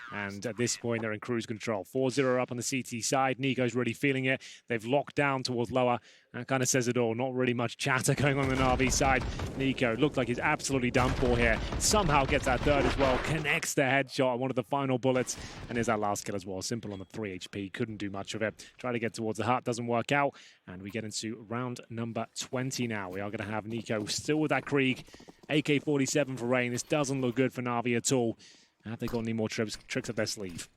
And at this point, they're in cruise control. 4-0 up on the CT side. Nico's really feeling it. They've locked down towards lower. That kind of says it all. Not really much chatter going on the Navi side. Nico looked like he's absolutely done for here. Somehow gets that third as well. Connects the headshot on one of the final bullets. And there's that last kill as well. Simple on the 3 HP. Couldn't do much of it. Try to get towards the hut. Doesn't work out. And we get into round number 20 now. We are going to have Nico still with that Krieg. AK-47 for Rain. This doesn't look good for Navi at all. Have they got any more tricks up their sleeve?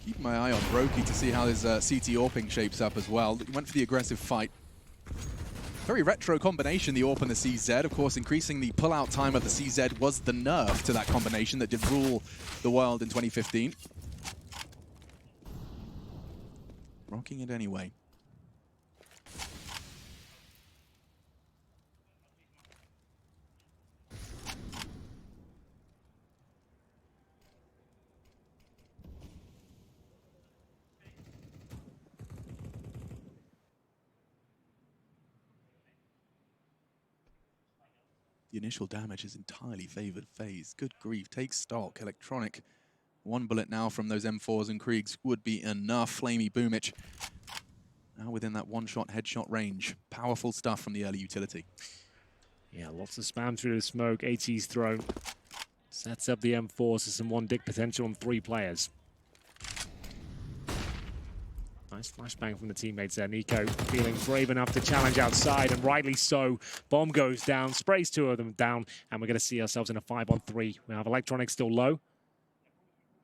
Keep my eye on Brokey to see how his CT AWPing shapes up as well. He went for the aggressive fight. Very retro combination, the AWP and the CZ. Of course, increasing the pull-out time of the CZ was the nerf to that combination that did rule the world in 2015. Rocking it anyway. The initial damage is entirely favored Faze. Good grief, takes stock. Electronic, one bullet now from those M4s and Kriegs would be enough. Flamey Boomich now within that one-shot headshot range. Powerful stuff from the early utility. Yeah, lots of spam through the smoke. AT's thrown. Sets up the M4 to some one-dick potential on 3 players. Nice flashbang from the teammates there. Nico feeling brave enough to challenge outside, and rightly so. Bomb goes down, sprays 2 of them down, and we're going to see ourselves in a 5-on-3. We have Electronic still low.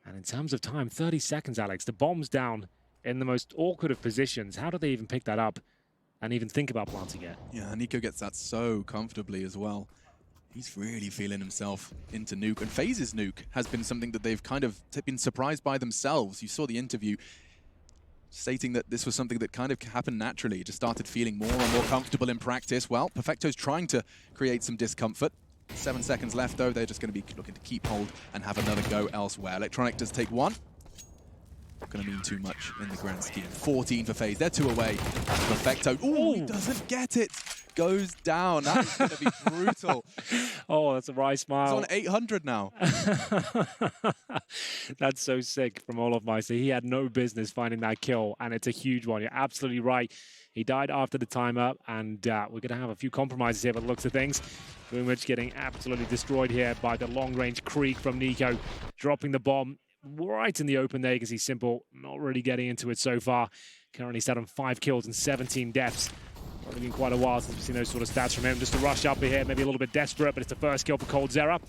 And in terms of time, 30 seconds, Alex. The bomb's down in the most awkward of positions. How do they even pick that up and even think about planting it? Yeah, Nico gets that so comfortably as well. He's really feeling himself into Nuke. And Faze's Nuke has been something that they've kind of been surprised by themselves. You saw the interview stating that this was something that kind of happened naturally. He just started feeling more and more comfortable in practice. Well, Perfecto's trying to create some discomfort. 7 seconds left, though. They're just going to be looking to keep hold and have another go elsewhere. Electronic does take 1. Not going to mean too much in the grand scheme. 14 for Faze. They're 2 away. Perfecto. Ooh, he doesn't get it. Goes down. That is going to be brutal. Oh, that's a wry smile. He's on 800 now. That's so sick from Olofmeister. He had no business finding that kill, and it's a huge one. You're absolutely right. He died after the time up, and we're going to have a few compromises here by the looks of things. Boomich getting absolutely destroyed here by the long-range Krieg from Nico, dropping the bomb right in the open there. You can see Simple not really getting into it so far. Currently sat on 5 kills and 17 deaths. Probably been quite a while since we've seen those sort of stats from him. Just to rush up here, maybe a little bit desperate, but it's the first kill for coldzera.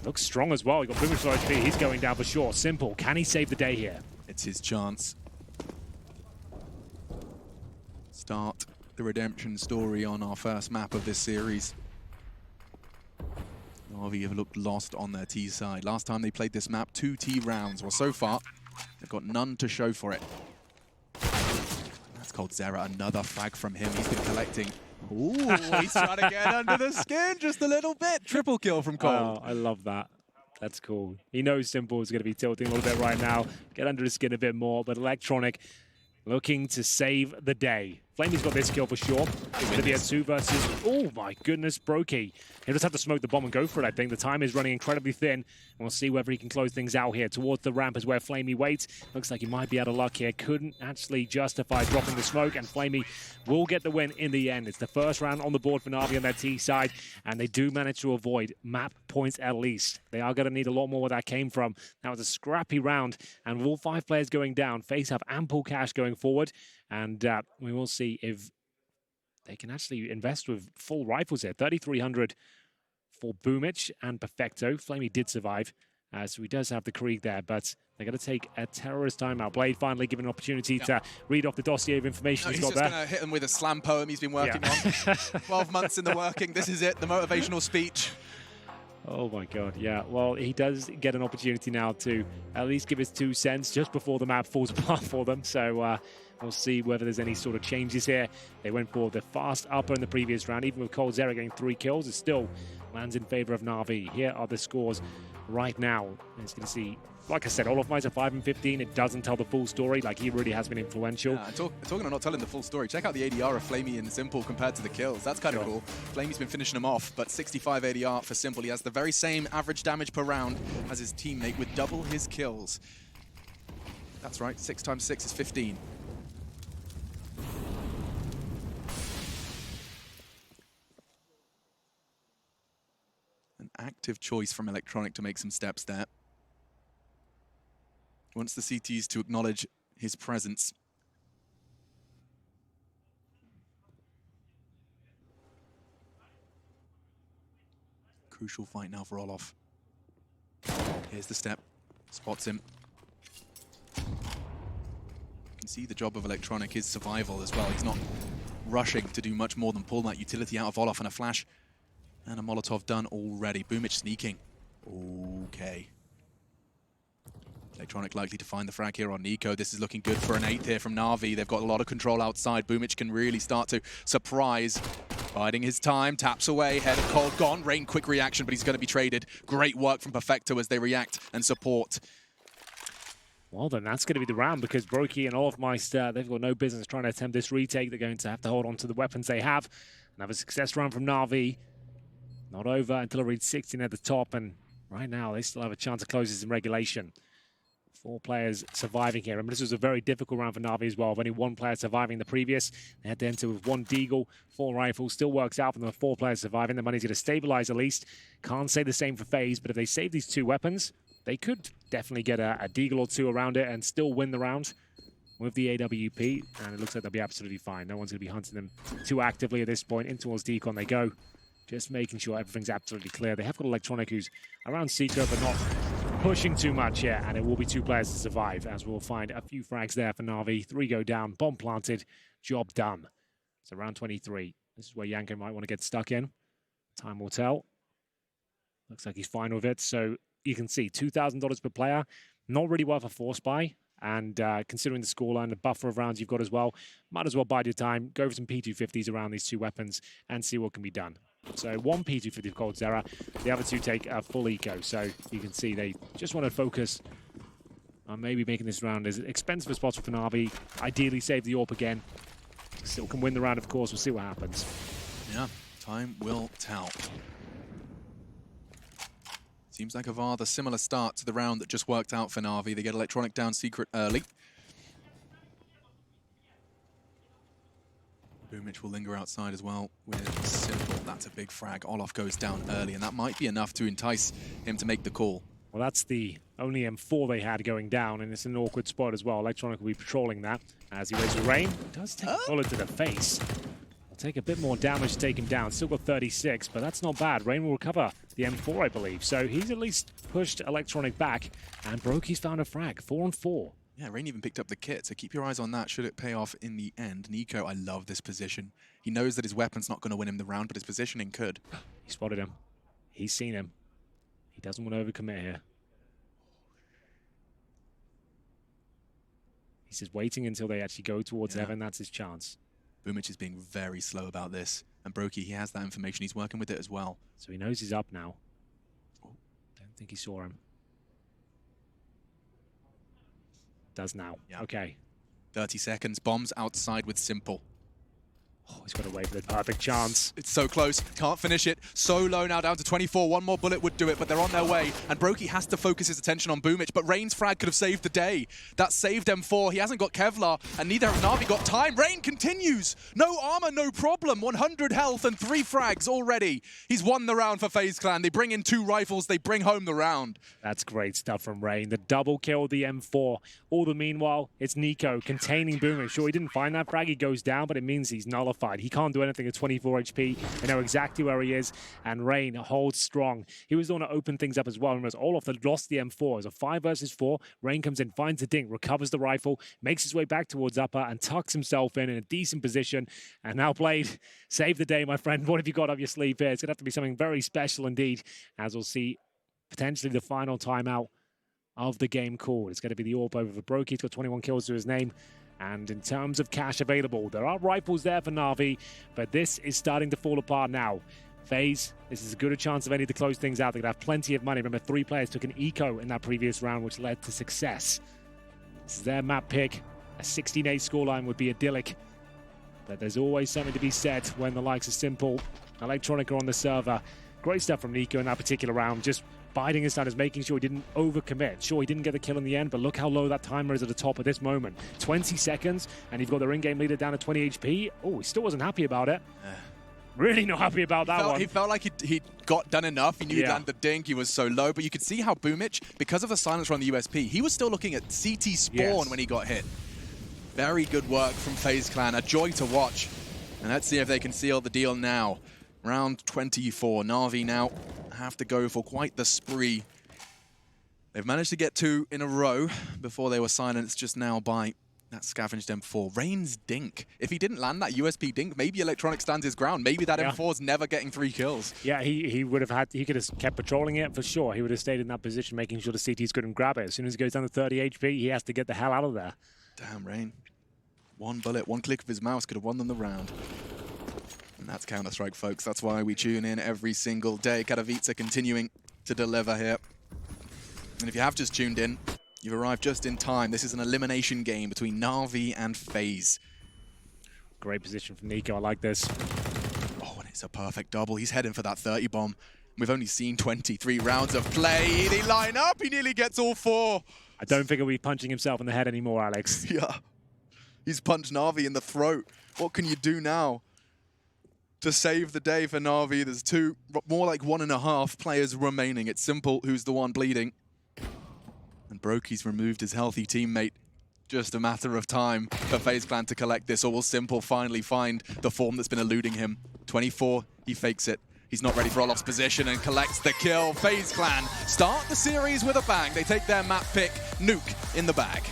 Looks strong as well. He got Boomich for HP. He's going down for sure. Simple, can he save the day here? It's his chance. Start the redemption story on our first map of this series. Navi have looked lost on their T side. Last time they played this map, 2 T rounds. Well, so far, they've got none to show for it. That's coldzera, another frag from him. He's been collecting. Ooh, he's trying to get under the skin just a little bit. Triple kill from Cold. Oh, I love that. That's cool. He knows Simple is going to be tilting a little bit right now. Get under his skin a bit more, but Electronic looking to save the day. Flamey's got this kill for sure. It's going to be a 2 versus... Oh my goodness, Brokey. He'll just have to smoke the bomb and go for it, I think. The time is running incredibly thin. And we'll see whether he can close things out here. Towards the ramp is where Flamey waits. Looks like he might be out of luck here. Couldn't actually justify dropping the smoke, and Flamey will get the win in the end. It's the first round on the board for Navi on their T side, and they do manage to avoid map points at least. They are going to need a lot more where that came from. That was a scrappy round, and with all 5 players going down, Faze have ample cash going forward, and we will see if they can actually invest with full rifles here. 3,300 for Boomich and Perfecto. Flamey did survive, so he does have the Krieg there, but they're going to take a terrorist timeout. Blade finally given an opportunity to read off the dossier of information he's got there. He's just going to hit him with a slam poem he's been working on. 12 months in the working. This is it, the motivational speech. Oh my god, yeah. Well, he does get an opportunity now to at least give his 2 cents just before the map falls apart for them. So we'll see whether there's any sort of changes here. They went for the fast upper in the previous round. Even with coldzera getting 3 kills, it still lands in favor of Navi. Here are the scores right now. As you can see, like I said, Olofmeister 5 and 15. It doesn't tell the full story. Like, he really has been influential. Yeah, talking of not telling the full story, check out the ADR of Flamey and Simple compared to the kills. That's kind of cool. Flamey's been finishing them off, but 65 ADR for Simple. He has the very same average damage per round as his teammate with double his kills. That's right, 6 times 6 is 15. An active choice from Electronic to make some steps there. Wants the CTs to acknowledge his presence. Crucial fight now for Olof. Here's the step. Spots him. see the job of Electronic is survival as well. He's not rushing to do much more than pull that utility out of Olof, and a flash and a Molotov done already. Boomich sneaking. Okay. Electronic likely to find the frag here on Nico. This is looking good for an 8th here from Navi. They've got a lot of control outside. Boomich can really start to surprise. Biding his time, taps away, head of cold gone. Rain, quick reaction, but he's going to be traded. Great work from Perfecto as they react and support. Well, then that's going to be the round, because Brokey and Olofmeister, they've got no business trying to attempt this retake. They're going to have to hold on to the weapons they have. Another success round from Navi. Not over until it reads 16 at the top, and right now they still have a chance to close this in regulation. 4 players surviving here. Remember, this was a very difficult round for Navi as well. With only 1 player surviving the previous. They had to enter with 1 Deagle, 4 rifles. Still works out for them with 4 players surviving. The money's going to stabilize at least. Can't say the same for Faze, but if they save these 2 weapons, they could definitely get a Deagle or 2 around it and still win the round with the AWP. And it looks like they'll be absolutely fine. No one's going to be hunting them too actively at this point. In towards Decon they go. Just making sure everything's absolutely clear. They have got Electronic, who's around Seeker, but not pushing too much yet, and it will be 2 players to survive, as we'll find a few frags there for Navi. 3 go down, bomb planted, job done. So round 23. This is where Yanko might want to get stuck in. Time will tell. Looks like he's fine with it. So you can see $2,000 per player. Not really worth a force buy. And considering the scoreline, the buffer of rounds you've got as well, might as well bide your time, go for some P250s around these 2 weapons and see what can be done. So 1 P250 of Cold Zera, the other 2 take a full eco. So you can see they just want to focus on maybe making this round as expensive as possible for Navi. Ideally save the AWP again. Still can win the round, of course. We'll see what happens. Yeah, time will tell. Seems like a rather similar start to the round that just worked out for Navi. They get Electronic down secret early. Boomich will linger outside as well with Simple. That's a big frag. Olof goes down early, and that might be enough to entice him to make the call. Well, that's the only M4 they had going down, and it's an awkward spot as well. Electronic will be patrolling that as he waits for Rain. Does take a bullet to the face. Will take a bit more damage to take him down. Still got 36, but that's not bad. Rain will recover the M4, I believe. So he's at least pushed Electronic back, and Brokey's found a frag. 4 on 4. Yeah, Rain even picked up the kit, so keep your eyes on that should it pay off in the end. Nico, I love this position. He knows that his weapon's not going to win him the round, but his positioning could. He spotted him. He's seen him. He doesn't want to overcommit here. He's just waiting until they actually go towards Evan. That's his chance. Boomich is being very slow about this. And Brokey, he has that information. He's working with it as well. So he knows he's up now. Don't think he saw him. Does now. Yeah. Okay. 30 seconds. Bombs outside with Simple. Oh, he's got to wait for the perfect chance. It's so close. Can't finish it. So low now, down to 24. 1 more bullet would do it, but they're on their way. And Brokey has to focus his attention on Boomich, but Rain's frag could have saved the day. That saved M4. He hasn't got Kevlar, and neither have Navi got time. Rain continues. No armor, no problem. 100 health and 3 frags already. He's won the round for FaZe Clan. They bring in 2 rifles. They bring home the round. That's great stuff from Rain. The double kill, the M4. All the meanwhile, it's Nico containing Boomich. Sure, he didn't find that frag. He goes down, but it means he's nullified. He can't do anything at 24 HP. They know exactly where he is, and Rain holds strong. He was the one to open things up as well. Remember, Olof had lost the M4. It was a 5 versus 4. Rain comes in, finds the dink, recovers the rifle, makes his way back towards upper, and tucks himself in a decent position. And now played. Save the day, my friend. What have you got up your sleeve here? It's going to have to be something very special indeed, as we'll see potentially the final timeout of the game called. It's going to be the AWP over for Brokey. He's got 21 kills to his name. And in terms of cash available, there are rifles there for Navi, but this is starting to fall apart now. FaZe, this is as good a chance of any to close things out. They're going to have plenty of money. Remember, 3 players took an eco in that previous round, which led to success. This is their map pick. A 16-8 scoreline would be idyllic, but there's always something to be said when the likes of Simple, Electronic are on the server. Great stuff from Nico in that particular round. Just biding his time, is making sure he didn't overcommit. Sure, he didn't get the kill in the end, but look how low that timer is at the top at this moment. 20 seconds, and you've got their in-game leader down at 20 HP. Oh, he still wasn't happy about it. Really not happy about that one. He felt like he got done enough. He knew he'd land the dink. He was so low, but you could see how Boomich, because of the silencer on the USP, he was still looking at CT spawn when he got hit. Very good work from FaZe Clan. A joy to watch. And let's see if they can seal the deal now. Round 24. Navi now have to go for quite the spree. They've managed to get 2 in a row before they were silenced just now by That scavenged M4. Rain's dink. If he didn't land that USP dink, maybe Electronic stands his ground. Maybe that M4's never getting 3 kills. Yeah, he would have had, he could have kept patrolling it for sure. He would have stayed in that position, making sure the CTs couldn't grab it. As soon as he goes down to 30 HP, he has to get the hell out of there. Damn, Rain. One bullet, one click of his mouse could have won them the round. And that's Counter-Strike, folks. That's why we tune in every single day. Katowice continuing to deliver here. And if you have just tuned in, you've arrived just in time. This is an elimination game between Navi and Faze. Great position from Nico. I like this. Oh, and it's a perfect double. He's heading for that 30 bomb. We've only seen 23 rounds of play. He line up. He nearly gets all 4. I don't think he'll be punching himself in the head anymore, Alex. Yeah. He's punched Navi in the throat. What can you do now to save the day for Navi? There's 2, more like 1.5 players remaining. It's simple who's the one bleeding. And Brokey's removed his healthy teammate. Just a matter of time for FaZe Clan to collect this, or will Simple finally find the form that's been eluding him. 24, he fakes it. He's not ready for Olof's position and collects the kill. FaZe Clan start the series with a bang. They take their map pick, Nuke, in the bag.